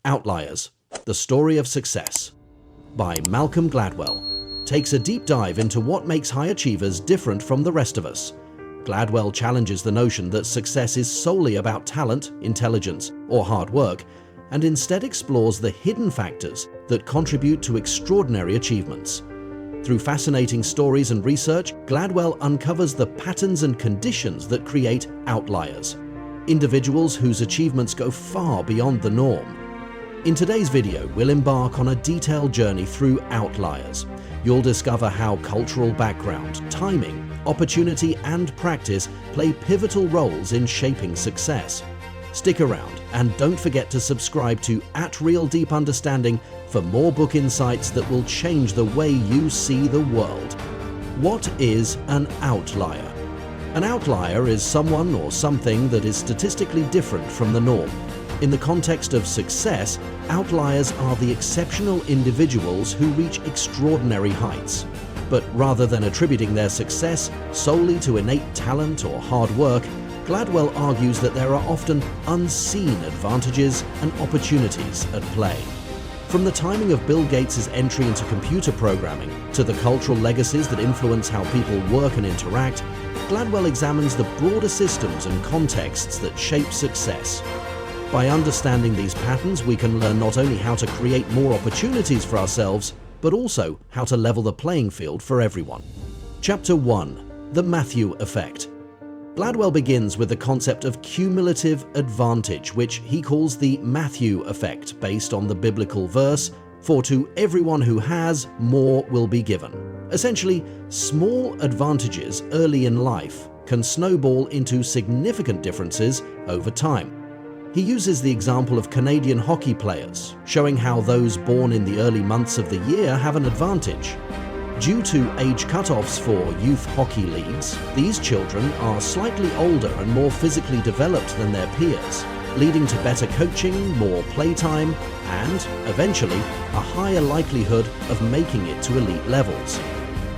Outliers, The Story of Success by Malcolm Gladwell takes a deep dive into what makes high achievers different from the rest of us. Gladwell challenges the notion that success is solely about talent, intelligence, or hard work, and instead explores the hidden factors that contribute to extraordinary achievements. Through fascinating stories and research, Gladwell uncovers the patterns and conditions that create outliers, individuals whose achievements go far beyond the norm. In today's video, we'll embark on a detailed journey through outliers. You'll discover how cultural background, timing, opportunity, and practice play pivotal roles in shaping success. Stick around and don't forget to subscribe to @Real Deep Understanding for more book insights that will change the way you see the world. What is an outlier? An outlier is someone or something that is statistically different from the norm. In the context of success, outliers are the exceptional individuals who reach extraordinary heights. But rather than attributing their success solely to innate talent or hard work, Gladwell argues that there are often unseen advantages and opportunities at play. From the timing of Bill Gates' entry into computer programming to the cultural legacies that influence how people work and interact, Gladwell examines the broader systems and contexts that shape success. By understanding these patterns, we can learn not only how to create more opportunities for ourselves, but also how to level the playing field for everyone. Chapter 1. The Matthew Effect. Gladwell begins with the concept of cumulative advantage, which he calls the Matthew Effect, based on the biblical verse, "For to everyone who has, more will be given." Essentially, small advantages early in life can snowball into significant differences over time. He uses the example of Canadian hockey players, showing how those born in the early months of the year have an advantage. Due to age cutoffs for youth hockey leagues, these children are slightly older and more physically developed than their peers, leading to better coaching, more playtime, and, eventually, a higher likelihood of making it to elite levels.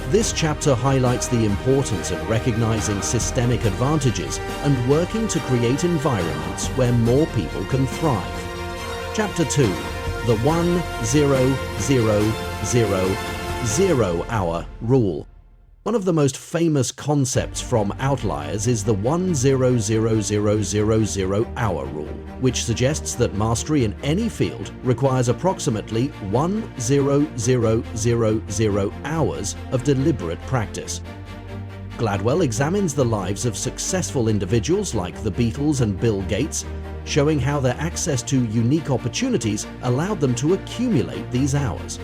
This chapter highlights the importance of recognizing systemic advantages and working to create environments where more people can thrive. Chapter 2. The 1-0-0-0-0 hour rule. One of the most famous concepts from Outliers is the 1-0-0-0-0-0 hour rule, which suggests that mastery in any field requires approximately 1-0-0-0-0 hours of deliberate practice. Gladwell examines the lives of successful individuals like the Beatles and Bill Gates, showing how their access to unique opportunities allowed them to accumulate these hours.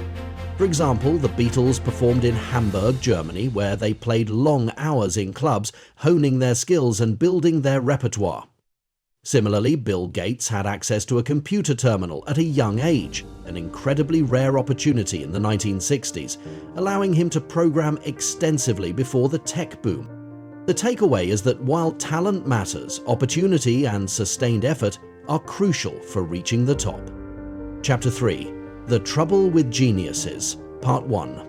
For example, the Beatles performed in Hamburg, Germany, where they played long hours in clubs, honing their skills and building their repertoire. Similarly, Bill Gates had access to a computer terminal at a young age, an incredibly rare opportunity in the 1960s, allowing him to program extensively before the tech boom. The takeaway is that while talent matters, opportunity and sustained effort are crucial for reaching the top. Chapter 3. The Trouble with Geniuses, Part 1.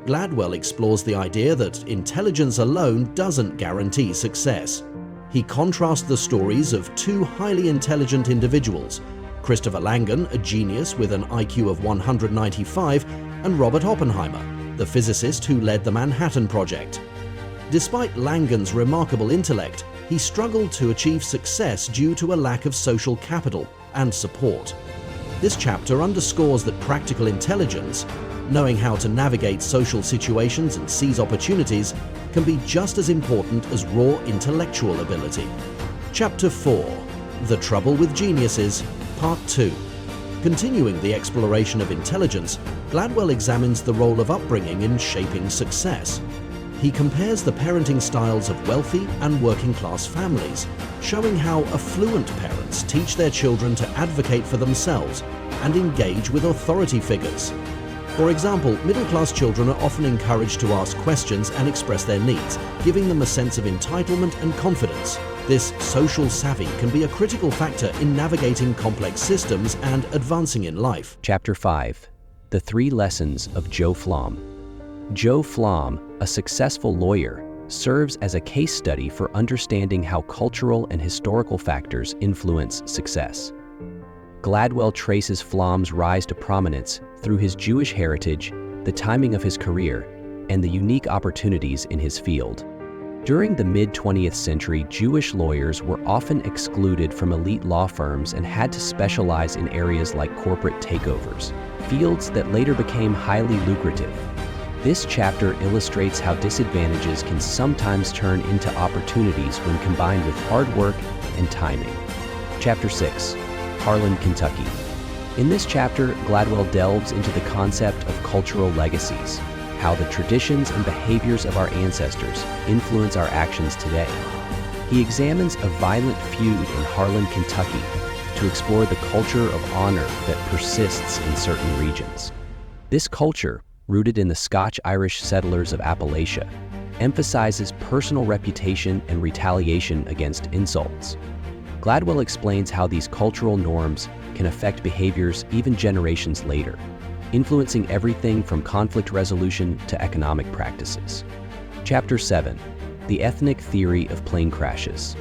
Gladwell explores the idea that intelligence alone doesn't guarantee success. He contrasts the stories of two highly intelligent individuals, Christopher Langan, a genius with an IQ of 195, and Robert Oppenheimer, the physicist who led the Manhattan Project. Despite Langan's remarkable intellect, he struggled to achieve success due to a lack of social capital and support. This chapter underscores that practical intelligence, knowing how to navigate social situations and seize opportunities, can be just as important as raw intellectual ability. Chapter 4. The Trouble with Geniuses, Part 2. Continuing the exploration of intelligence, Gladwell examines the role of upbringing in shaping success. He compares the parenting styles of wealthy and working-class families, showing how affluent parents teach their children to advocate for themselves and engage with authority figures. For example, middle-class children are often encouraged to ask questions and express their needs, giving them a sense of entitlement and confidence. This social savvy can be a critical factor in navigating complex systems and advancing in life. Chapter 5. The 3 Lessons of Joe Flom. Joe Flom, a successful lawyer, serves as a case study for understanding how cultural and historical factors influence success. Gladwell traces Flom's rise to prominence through his Jewish heritage, the timing of his career, and the unique opportunities in his field. During the mid-20th century, Jewish lawyers were often excluded from elite law firms and had to specialize in areas like corporate takeovers, fields that later became highly lucrative. This chapter illustrates how disadvantages can sometimes turn into opportunities when combined with hard work and timing. Chapter 6. Harlan, Kentucky. In this chapter, Gladwell delves into the concept of cultural legacies, how the traditions and behaviors of our ancestors influence our actions today. He examines a violent feud in Harlan, Kentucky, to explore the culture of honor that persists in certain regions. This culture, rooted in the Scotch-Irish settlers of Appalachia, emphasizes personal reputation and retaliation against insults. Gladwell explains how these cultural norms can affect behaviors even generations later, influencing everything from conflict resolution to economic practices. Chapter 7. The Ethnic Theory of Plane Crashes.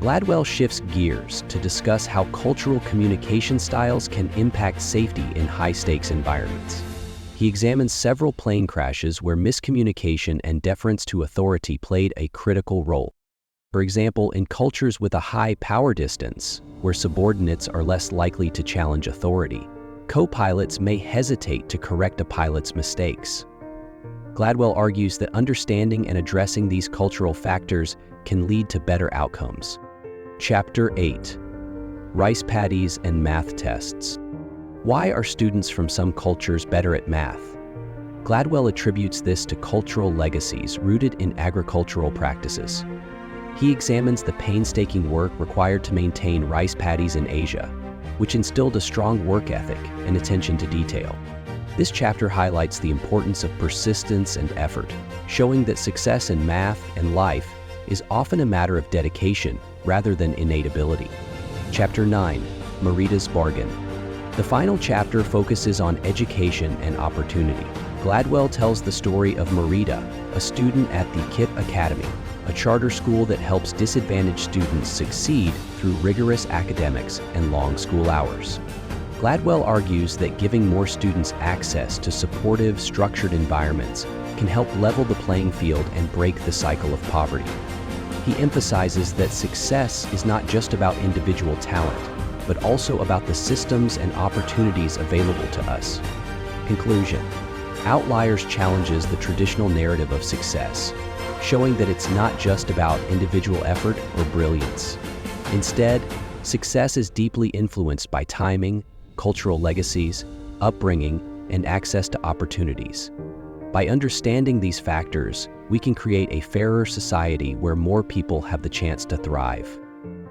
Gladwell shifts gears to discuss how cultural communication styles can impact safety in high-stakes environments. He examines several plane crashes where miscommunication and deference to authority played a critical role. For example, in cultures with a high power distance, where subordinates are less likely to challenge authority, co-pilots may hesitate to correct a pilot's mistakes. Gladwell argues that understanding and addressing these cultural factors can lead to better outcomes. Chapter 8. Rice Paddies and Math Tests. Why are students from some cultures better at math? Gladwell attributes this to cultural legacies rooted in agricultural practices. He examines the painstaking work required to maintain rice paddies in Asia, which instilled a strong work ethic and attention to detail. This chapter highlights the importance of persistence and effort, showing that success in math and life is often a matter of dedication rather than innate ability. Chapter 9. Merita's Bargain. The final chapter focuses on education and opportunity. Gladwell tells the story of Merita, a student at the KIPP Academy, a charter school that helps disadvantaged students succeed through rigorous academics and long school hours. Gladwell argues that giving more students access to supportive, structured environments can help level the playing field and break the cycle of poverty. He emphasizes that success is not just about individual talent, but also about the systems and opportunities available to us. Conclusion. Outliers challenges the traditional narrative of success, showing that it's not just about individual effort or brilliance. Instead, success is deeply influenced by timing, cultural legacies, upbringing, and access to opportunities. By understanding these factors, we can create a fairer society where more people have the chance to thrive.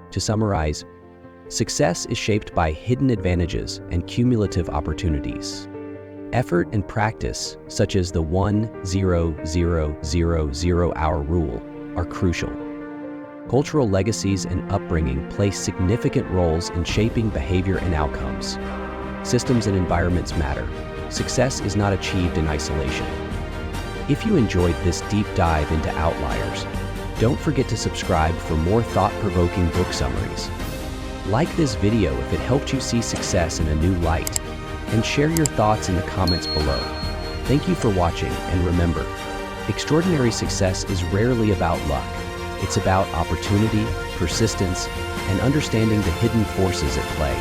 To summarize, success is shaped by hidden advantages and cumulative opportunities. Effort and practice, such as the 1-0-0-0-0-hour rule, are crucial. Cultural legacies and upbringing play significant roles in shaping behavior and outcomes. Systems and environments matter. Success is not achieved in isolation. If you enjoyed this deep dive into Outliers, don't forget to subscribe for more thought-provoking book summaries. Like this video if it helped you see success in a new light, and share your thoughts in the comments below. Thank you for watching, and remember, extraordinary success is rarely about luck. It's about opportunity, persistence, and understanding the hidden forces at play.